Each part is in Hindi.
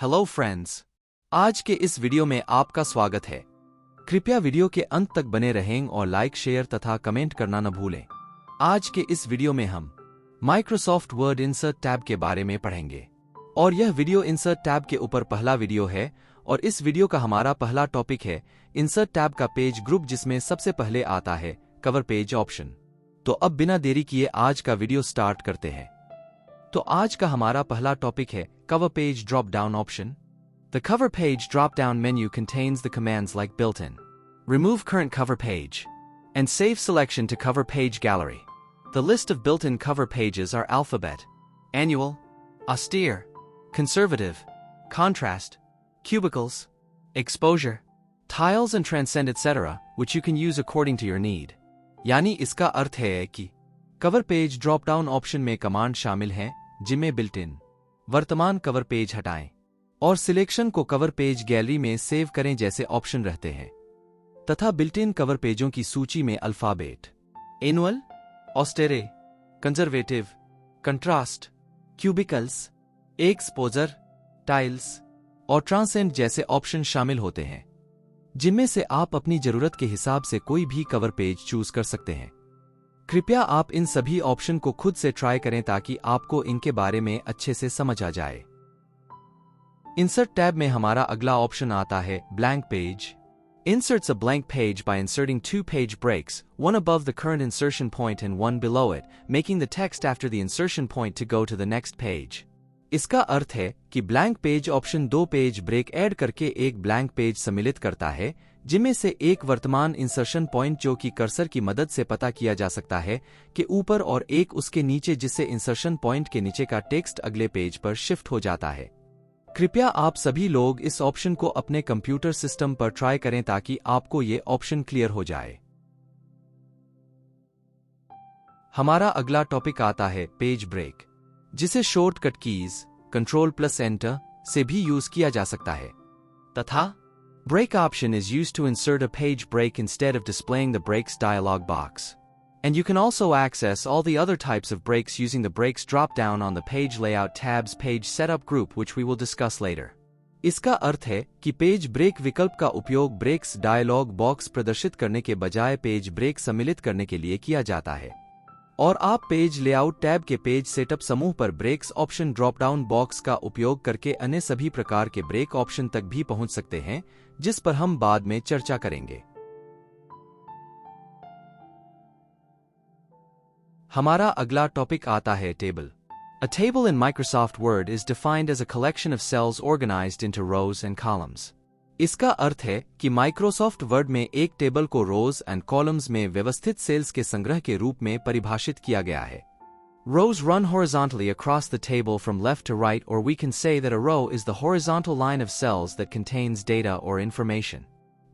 हेलो फ्रेंड्स, आज के इस वीडियो में आपका स्वागत है। कृपया वीडियो के अंत तक बने रहें और लाइक, शेयर तथा कमेंट करना न भूलें। आज के इस वीडियो में हम माइक्रोसॉफ्ट वर्ड इंसर्ट टैब के बारे में पढ़ेंगे और यह वीडियो इंसर्ट टैब के ऊपर पहला वीडियो है और इस वीडियो का हमारा पहला टॉपिक है इंसर्ट टैब का पेज ग्रुप, जिसमें सबसे पहले आता है कवर पेज ऑप्शन। तो अब बिना देरी किए आज का वीडियो स्टार्ट करते हैं। तो आज का हमारा पहला टॉपिक है cover page drop down option. The cover page drop down menu contains the commands like built-in, remove current cover page, and save selection to cover page gallery. The list of built-in cover pages are alphabet, annual, austere, conservative, contrast, cubicles, exposure, tiles and transcend etc., which you can use according to your need. यानी इसका अर्थ है कि cover page drop down option में कमांड शामिल हैं जिनमें बिल्ट इन, वर्तमान कवर पेज हटाएं और सिलेक्शन को कवर पेज गैलरी में सेव करें जैसे ऑप्शन रहते हैं, तथा बिल्ट इन कवर पेजों की सूची में alphabet, annual, austere, conservative, contrast, cubicles, exposure, tiles और ट्रांसेंड जैसे ऑप्शन शामिल होते हैं, जिनमें से आप अपनी जरूरत के हिसाब से कोई भी कवर पेज चूज कर सकते हैं। कृपया आप इन सभी ऑप्शन को खुद से ट्राई करें ताकि आपको इनके बारे में अच्छे से समझ आ जाए। इंसर्ट टैब में हमारा अगला ऑप्शन आता है blank page. Inserts a blank page by inserting two page breaks, one above the current insertion point and one below it, making the text after the insertion point to go to the next page. इसका अर्थ है कि ब्लैंक पेज ऑप्शन दो पेज ब्रेक ऐड करके एक ब्लैंक पेज सम्मिलित करता है, जिनमें से एक वर्तमान इंसर्शन पॉइंट जो कि कर्सर की मदद से पता किया जा सकता है के ऊपर और एक उसके नीचे, जिससे इंसर्शन पॉइंट के नीचे का टेक्स्ट अगले पेज पर शिफ्ट हो जाता है। कृपया आप सभी लोग इस ऑप्शन को अपने कंप्यूटर सिस्टम पर ट्राई करें ताकि आपको ये ऑप्शन क्लियर हो जाए। हमारा अगला टॉपिक आता है पेज ब्रेक, जिसे शॉर्टकट कीज Ctrl+Enter से भी यूज किया जा सकता है, तथा Break option is used to insert a page break instead of displaying the breaks dialog box. And you can also access all the other types of breaks using the breaks drop-down on the page layout tab's page setup group, which we will discuss later. इसका अर्थ है कि पेज ब्रेक विकल्प का उपयोग ब्रेक्स डायलॉग बॉक्स प्रदर्शित करने के बजाय पेज ब्रेक सम्मिलित करने के लिए किया जाता है, और आप पेज लेआउट टैब के पेज सेटअप समूह पर breaks option drop down box का उपयोग करके अन्य सभी प्रकार के ब्रेक ऑप्शन तक भी पहुंच सकते हैं, जिस पर हम बाद में चर्चा करेंगे। हमारा अगला टॉपिक आता है table. A table in Microsoft Word is defined as a collection of cells organized into rows and columns. इसका अर्थ है कि माइक्रोसॉफ्ट वर्ड में एक टेबल को रोज एंड कॉलम्स में व्यवस्थित सेल्स के संग्रह के रूप में परिभाषित किया गया है। Rows run horizontally across the table from left to right, or we can say that a row is the horizontal line of cells that contains data or information.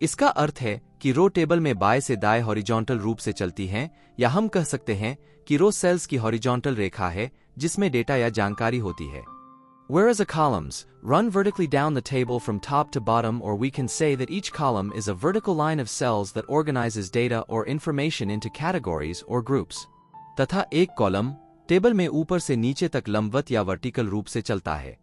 इसका अर्थ है कि रो टेबल में बाएं से दाएं हॉरिजॉन्टल रूप से चलती हैं, या हम कह सकते हैं कि रो सेल्स की हॉरिजॉन्टल रेखा है जिसमें डेटा या जानकारी होती है। Whereas a columns run vertically down the table from top to bottom, or we can say that each column is a vertical line of cells that organizes data or information into categories or groups. तथा एक कॉलम टेबल में ऊपर से नीचे तक लंबवत या वर्टिकल रूप से चलता है,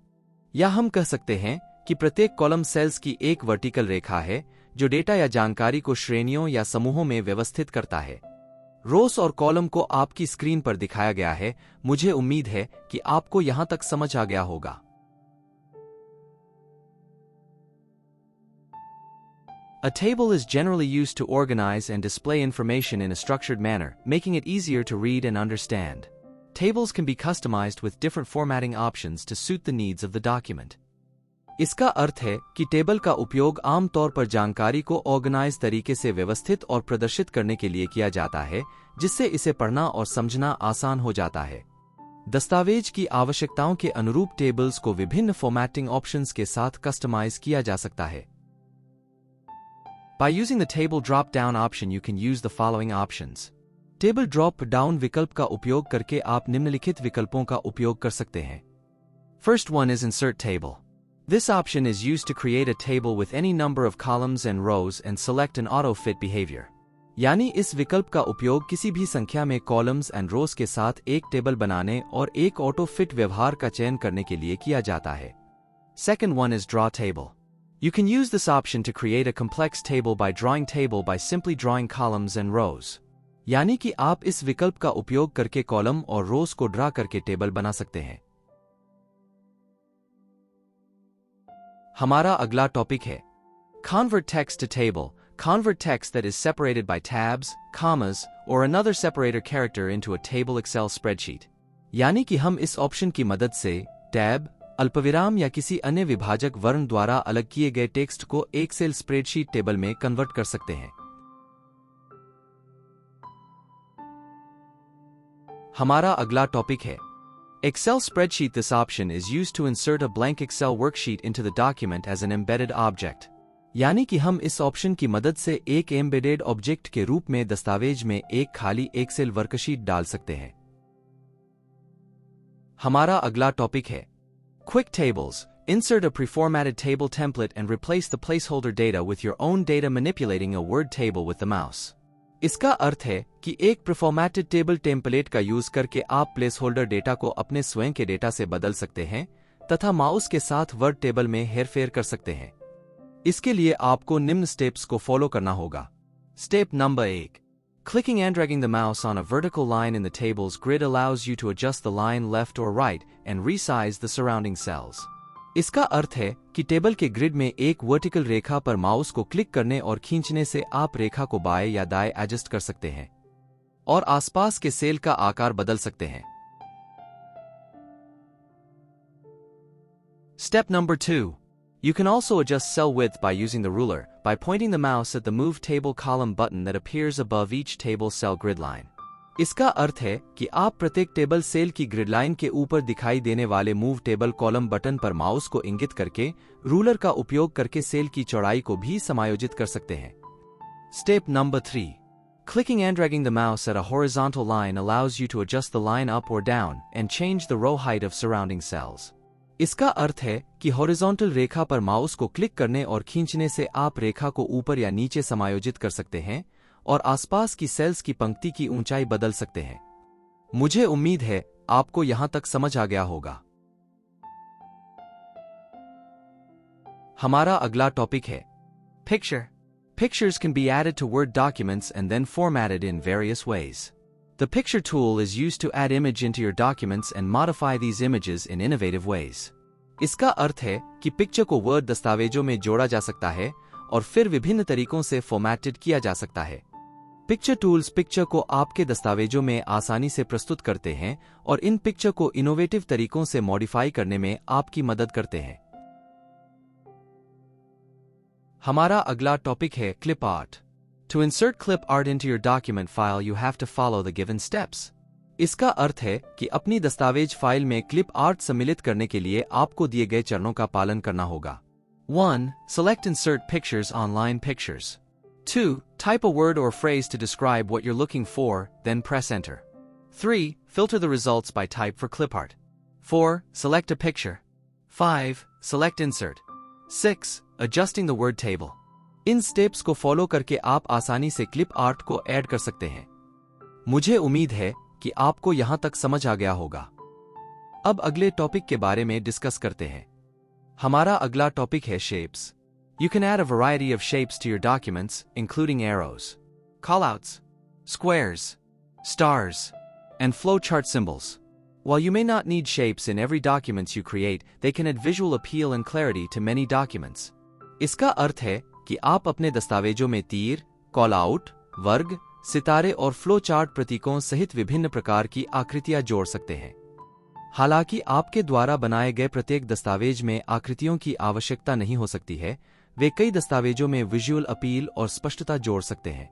या हम कह सकते हैं कि प्रत्येक कॉलम सेल्स की एक वर्टिकल रेखा है जो डेटा या जानकारी को श्रेणियों या समूहों में व्यवस्थित करता है। रोस और कॉलम को आपकी स्क्रीन पर दिखाया गया है। मुझे उम्मीद है कि आपको यहां तक समझ आ गया होगा। A table is generally used to organize and display information in a structured manner, making it easier to read and understand. Tables can be customized with different formatting options to suit the needs of the document. इसका अर्थ है कि टेबल का उपयोग आमतौर पर जानकारी को ऑर्गेनाइज तरीके से व्यवस्थित और प्रदर्शित करने के लिए किया जाता है, जिससे इसे पढ़ना और समझना आसान हो जाता है। दस्तावेज की आवश्यकताओं के अनुरूप टेबल्स को विभिन्न फॉर्मेटिंग ऑप्शंस के साथ कस्टमाइज किया जा सकता है। By using the table drop-down option, you can use the following options. Table drop down विकल्प का उपयोग करके आप निम्नलिखित विकल्पों का उपयोग कर सकते हैं। First one is insert table. This option is used to create a table with any number of columns and rows and select an auto-fit behavior. यानी इस विकल्प का उपयोग किसी भी संख्या में कॉलम्स एंड रोज के साथ एक टेबल बनाने और एक ऑटो फिट व्यवहार का चयन करने के लिए किया जाता है। Second one is draw table. You can use this option to create a complex table by drawing table by simply drawing columns and rows. यानी कि आप इस विकल्प का उपयोग करके कॉलम और रोज को ड्रा करके टेबल बना सकते हैं। हमारा अगला टॉपिक है Convert text to table. Convert text that is separated by tabs, commas, or another separator character into a table Excel spreadsheet. यानी कि हम इस ऑप्शन की मदद से टैब, अल्पविराम या किसी अन्य विभाजक वर्ण द्वारा अलग किए गए टेक्स्ट को एक्सेल स्प्रेडशीट टेबल में कन्वर्ट कर सकते हैं। हमारा अगला टॉपिक है Excel spreadsheet. This option is used to insert a blank Excel worksheet into the document as an embedded object. यानी कि हम इस ऑप्शन की मदद से एक एम्बेडेड ऑब्जेक्ट के रूप में दस्तावेज में एक खाली एक्सेल वर्कशीट डाल सकते हैं। हमारा अगला टॉपिक है Quick Tables. Insert a preformatted table template and replace the placeholder data with your own data manipulating a word table with the mouse. इसका अर्थ है कि एक प्रीफॉर्मेटेड टेबल टेम्पलेट का यूज करके आप प्लेसहोल्डर डेटा को अपने स्वयं के डेटा से बदल सकते हैं तथा माउस के साथ वर्ड टेबल में हेरफेर कर सकते हैं। इसके लिए आपको निम्न स्टेप्स को फॉलो करना होगा। Step number 1. Clicking and dragging the mouse on a vertical line in the table's grid allows you to adjust the line left or right and resize the surrounding cells. इसका अर्थ है कि टेबल के ग्रिड में एक वर्टिकल रेखा पर माउस को क्लिक करने और खींचने से आप रेखा को बाएं या दाएं एडजस्ट कर सकते हैं और आसपास के सेल का आकार बदल सकते हैं। Step number 2. You can also adjust cell width by using the ruler, by pointing the mouse at the Move Table column button that appears above each table cell grid line. इसका अर्थ है कि आप प्रत्येक टेबल सेल की ग्रिड लाइन के ऊपर दिखाई देने वाले मूव टेबल कॉलम बटन पर माउस को इंगित करके रूलर का उपयोग करके सेल की चौड़ाई को भी समायोजित कर सकते हैं। Step number 3. Clicking and dragging the mouse at a horizontal line allows you to adjust the line up or down and change the row height of surrounding cells. इसका अर्थ है कि हॉरिजॉन्टल रेखा पर माउस को क्लिक करने और खींचने से आप रेखा को ऊपर या नीचे समायोजित कर सकते हैं और आसपास की सेल्स की पंक्ति की ऊंचाई बदल सकते हैं। मुझे उम्मीद है आपको यहां तक समझ आ गया होगा। हमारा अगला टॉपिक है Picture. Pictures can be added to Word documents and then formatted in various ways. The Picture tool is used to add image into your documents and modify these images in innovative ways. इसका अर्थ है कि पिक्चर को वर्ड दस्तावेजों में जोड़ा जा सकता है और फिर विभिन्न तरीकों से फॉर्मेटेड किया जा सकता है। पिक्चर टूल्स पिक्चर को आपके दस्तावेजों में आसानी से प्रस्तुत करते हैं और इन पिक्चर को इनोवेटिव तरीकों से मॉडिफाई करने में आपकी मदद करते हैं। हमारा अगला टॉपिक है clip art. To insert clip art into your document file, you have to follow the given steps. इसका अर्थ है कि अपनी दस्तावेज फाइल में क्लिप आर्ट सम्मिलित करने के लिए आपको दिए गए चरणों का पालन करना होगा। 1. Select Insert Pictures Online Pictures. 2. Type a word or phrase to describe what you're looking for, then press Enter. 3. Filter the results by type for clip art. 4. Select a picture. 5. Select Insert. 6. Adjusting the word table. In steps को फॉलो करके आप आसानी से क्लिप आर्ट को ऐड कर सकते हैं। मुझे उम्मीद है कि आपको यहां तक समझ आ गया होगा। अब अगले टॉपिक के बारे में डिस्कस करते हैं। हमारा अगला टॉपिक है shapes. You can add a variety of shapes to your documents, including arrows, callouts, squares, stars, and flowchart symbols. While you may not need shapes in every document you create, they can add visual appeal and clarity to many documents. इसका अर्थ है कि आप अपने दस्तावेजों में तीर, कॉल आउट, वर्ग, सितारे और फ्लो चार्ट प्रतीकों सहित विभिन्न प्रकार की आकृतियां जोड़ सकते हैं। हालांकि आपके द्वारा बनाए गए प्रत्येक दस्तावेज में आकृतियों की आवश्यकता नहीं हो सकती है, वे कई दस्तावेजों में विजुअल अपील और स्पष्टता जोड़ सकते हैं।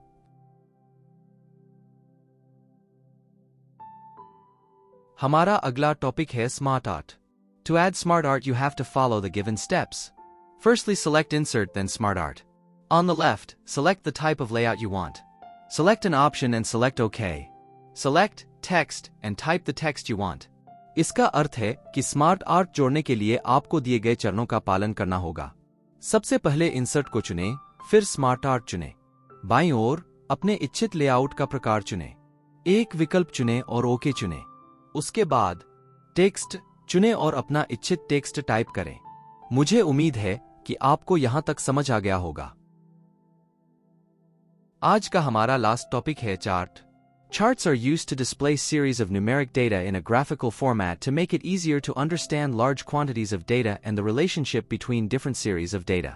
हमारा अगला टॉपिक है smart art. To add smart art, you have to follow the given steps. Firstly, select Insert, then Smart Art. On the left, select the type of layout you want. Select an option and select OK. Select Text and type the text you want. इसका अर्थ है कि स्मार्ट आर्ट जोड़ने के लिए आपको दिए गए चरणों का पालन करना होगा। सबसे पहले इंसर्ट को चुनें, फिर स्मार्ट आर्ट चुनें। बाईं ओर अपने इच्छित लेआउट का प्रकार चुनें। एक विकल्प चुनें और ओके चुनें। उसके बाद टेक्स्ट चुनें और अपना इच्छित टेक्स्ट टाइप करें। मुझे उम्मीद है कि आपको यहां तक समझ आ गया होगा। आज का हमारा लास्ट टॉपिक है chart. Charts are used to display series of numeric data in a graphical format to make it easier to understand large quantities of data and the relationship between different series of data.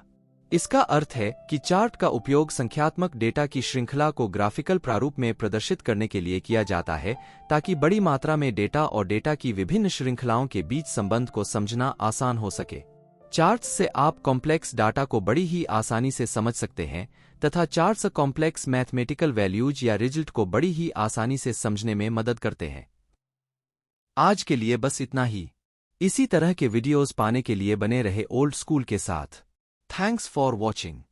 इसका अर्थ है कि चार्ट का उपयोग संख्यात्मक डेटा की श्रृंखला को ग्राफिकल प्रारूप में प्रदर्शित करने के लिए किया जाता है ताकि बड़ी मात्रा में डेटा और डेटा की विभिन्न श्रृंखलाओं के बीच संबंध को समझना आसान हो सके। चार्ट्स से आप कॉम्प्लेक्स डाटा को बड़ी ही आसानी से समझ सकते हैं तथा चार्ट्स कॉम्प्लेक्स मैथमेटिकल वैल्यूज या रिजल्ट को बड़ी ही आसानी से समझने में मदद करते हैं। आज के लिए बस इतना ही। इसी तरह के वीडियोस पाने के लिए बने रहे ओल्ड स्कूल के साथ। Thanks for watching.